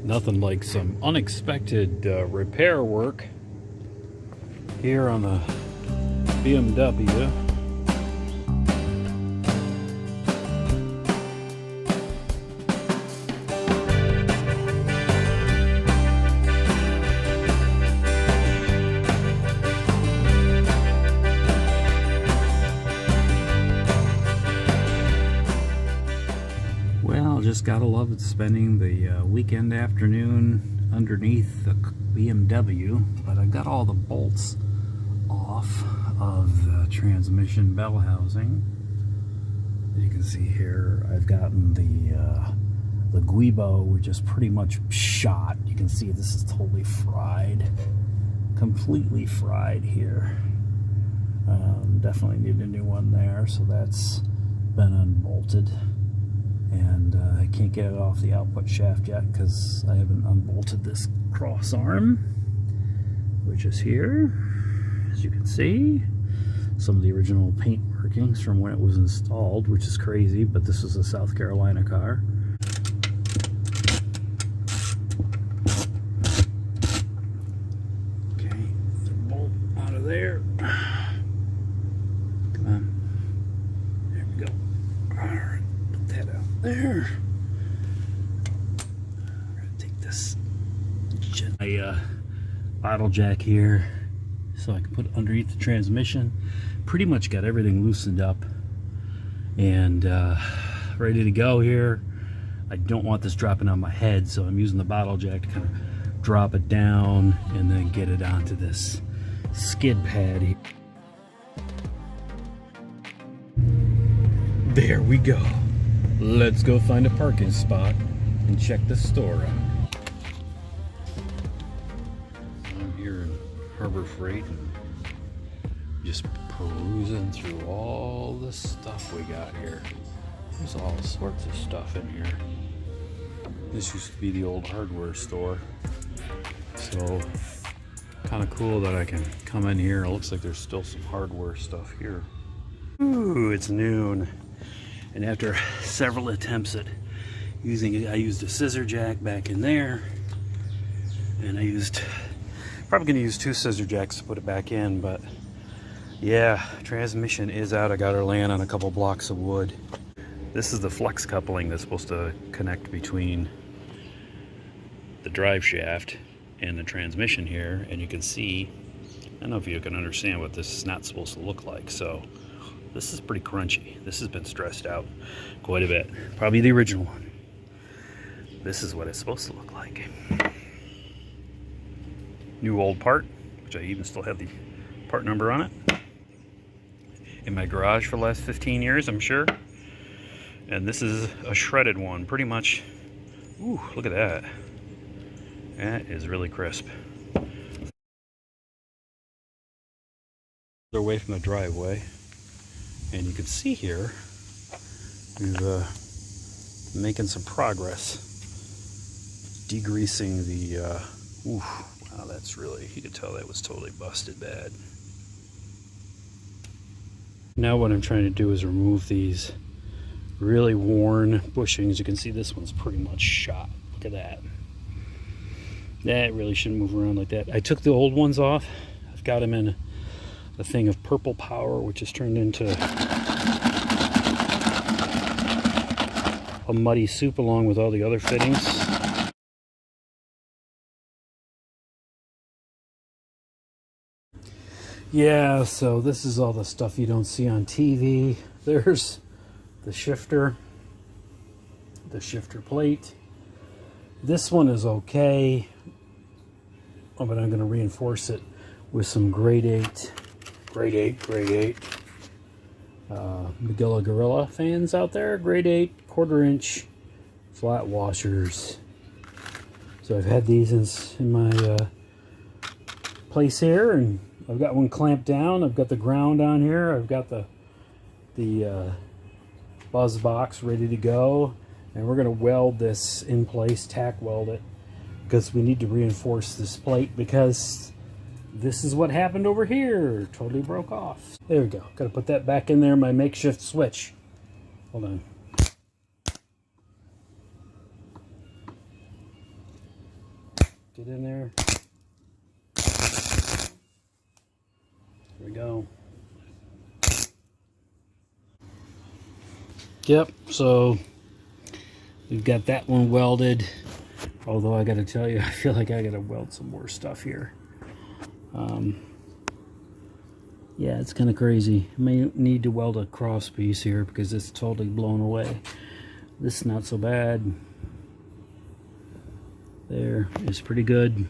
Nothing like some unexpected repair work here on the BMW. Well, just gotta love it, spending the weekend afternoon underneath the BMW, but I've got all the bolts off of the transmission bell housing. As you can see here, I've gotten the guibo, which is pretty much shot. You can see this is totally fried, completely fried here. Definitely need a new one there, so that's been unbolted. And I can't get it off the output shaft yet because I haven't unbolted this cross arm, which is here, as you can see. Some of the original paint markings from when it was installed, which is crazy, but this is a South Carolina car. Okay, the bolt out of there. Come on. There we go. All right. That out there. I'm gonna take this bottle jack here so I can put it underneath the transmission. Pretty much got everything loosened up and ready to go here. I don't want this dropping on my head, so I'm using the bottle jack to kind of drop it down and then get it onto this skid pad here. There we go. Let's go find a parking spot and check the store out. I'm here in Harbor Freight and just perusing through all the stuff we got here. There's all sorts of stuff in here. This used to be the old hardware store. So kind of cool that I can come in here. It looks like there's still some hardware stuff here. Ooh, it's noon. And after several attempts at using it, I used a scissor jack back in there, and probably gonna use 2 scissor jacks to put it back in, but yeah, transmission is out. I got her laying on a couple blocks of wood. This is the flex coupling that's supposed to connect between the drive shaft and the transmission here, and you can see, I don't know if you can understand what this is not supposed to look like, so this is pretty crunchy. This has been stressed out quite a bit. Probably the original one. This is what it's supposed to look like. New old part, which I even still have the part number on it. In my garage for the last 15 years, I'm sure. And this is a shredded one, pretty much. Ooh, look at that. That is really crisp. They're away from the driveway. And you can see here, we've making some progress, degreasing the, wow, that's really, you can tell that was totally busted bad. Now what I'm trying to do is remove these really worn bushings. You can see this one's pretty much shot. Look at that. That really shouldn't move around like that. I took the old ones off. I've got them in a thing of purple power, which has turned into a muddy soup along with all the other fittings. Yeah, so this is all the stuff you don't see on TV. There's the shifter plate. This one is okay, but I'm going to reinforce it with some grade 8 Magilla Gorilla fans out there. Grade 8 1/4-inch flat washers. So I've had these in my place here, and I've got one clamped down. I've got the ground on here. I've got the buzz box ready to go, and we're going to weld this in place, tack weld it, because we need to reinforce this plate, because this is what happened over here. Totally broke off. There we go. Got to put that back in there, my makeshift switch. Hold on. Get in there. There we go. Yep, so we've got that one welded. Although I gotta tell you, I feel like I gotta weld some more stuff here. Yeah, it's kind of crazy. I may need to weld a cross piece here because it's totally blown away. This is not so bad. There is pretty good.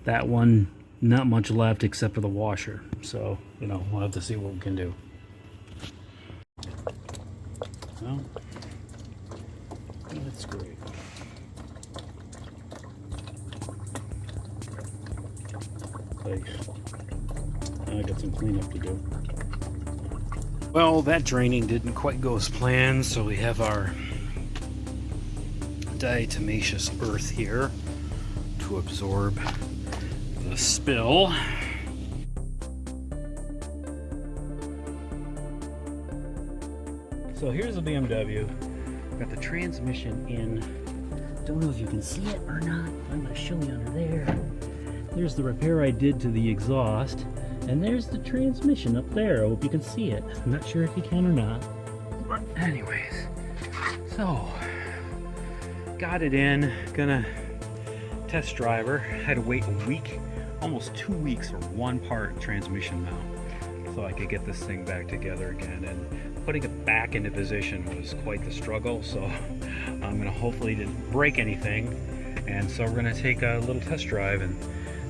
That one, not much left except for the washer. So, you know, we'll have to see what we can do. Well, that's great. Like, I got some cleanup to do. Well, that draining didn't quite go as planned, so we have our diatomaceous earth here to absorb the spill. So here's the BMW. Got the transmission in. Don't know if you can see it or not. I'm going to show you under there. There's the repair I did to the exhaust. And there's the transmission up there. I hope you can see it. I'm not sure if you can or not. But anyways, so got it in. Gonna test drive her. Had to wait a week, almost 2 weeks for one part transmission mount, so I could get this thing back together again. And putting it back into position was quite the struggle. So I'm gonna hopefully didn't break anything. And so we're gonna take a little test drive and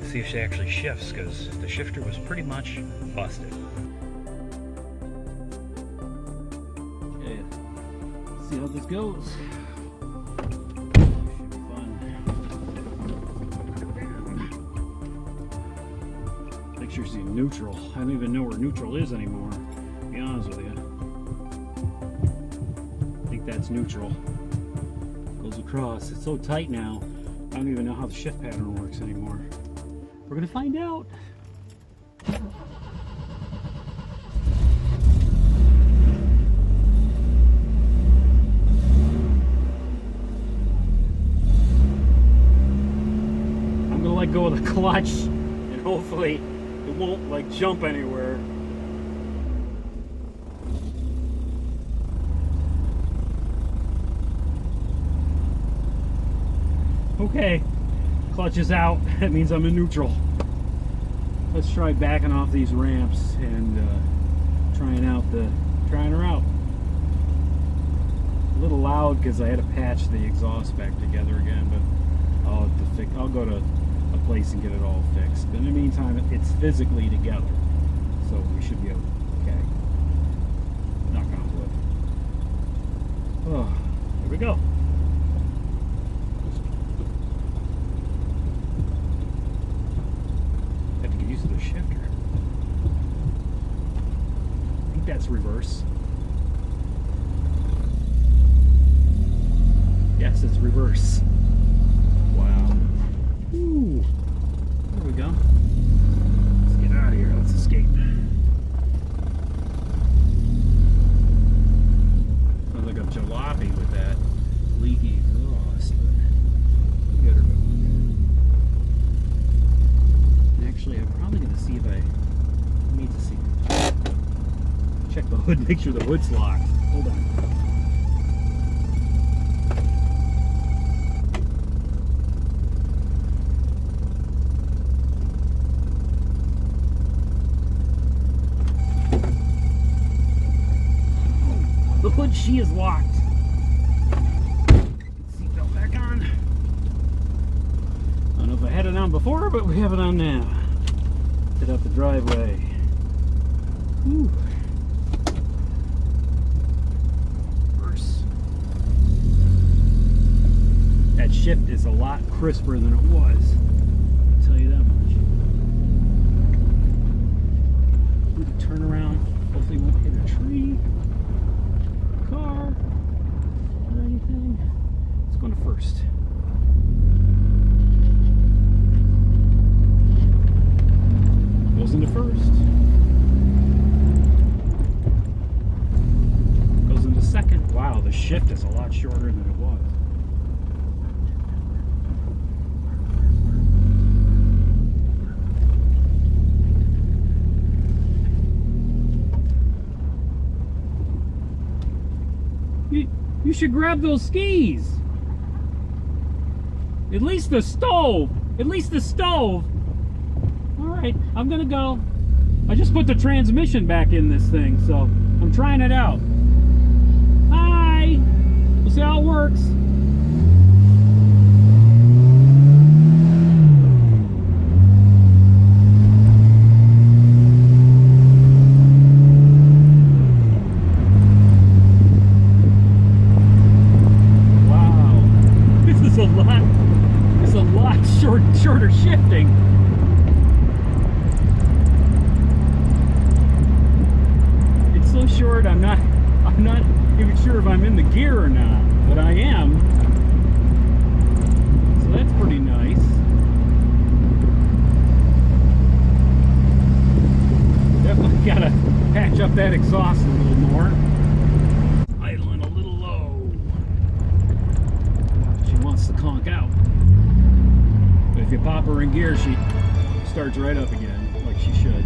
see if she actually shifts, because the shifter was pretty much busted. Okay, let's see how this goes. Should be fun. Make sure she's in neutral. I don't even know where neutral is anymore, to be honest with you. I think that's neutral. Goes across. It's so tight now, I don't even know how the shift pattern works anymore. We're gonna find out. I'm gonna let go of the clutch and hopefully it won't like jump anywhere. Okay. Clutch is out. That means I'm in neutral. Let's try backing off these ramps and trying her out. A little loud because I had to patch the exhaust back together again, but I'll go to a place and get it all fixed. But in the meantime, it's physically together, so we should be okay. Knock on wood. Oh, here we go. Use the shifter. I think that's reverse. Yes, it's reverse. Wow. Ooh. There we go. Let's get out of here. Let's escape. Sounds like a jalopy with that leaky exhaust. Get her going. Actually, I'm probably going to see if I need to see. Check the hood, make sure the hood's locked. Hold on. The hood, she is locked. Seatbelt back on. I don't know if I had it on before, but we have it on now. Get out the driveway. Whew. Reverse. That shift is a lot crisper than it was. I'll tell you that much. We can turn around. Hopefully won't hit a tree, car, or anything. Let's go to first. Goes into first. Goes into second. Wow, the shift is a lot shorter than it was. should grab those skis. At least the stove. At least the stove. Alright, I'm gonna go. I just put the transmission back in this thing, so I'm trying it out. Hi! We'll see how it works. Shorter shifting. It's so short I'm not even sure if I'm in the gear or not, but I am. So that's pretty nice. Definitely gotta patch up that exhaust a little more. Idling a little low. She wants to conk out. But if you pop her in gear, she starts right up again, like she should.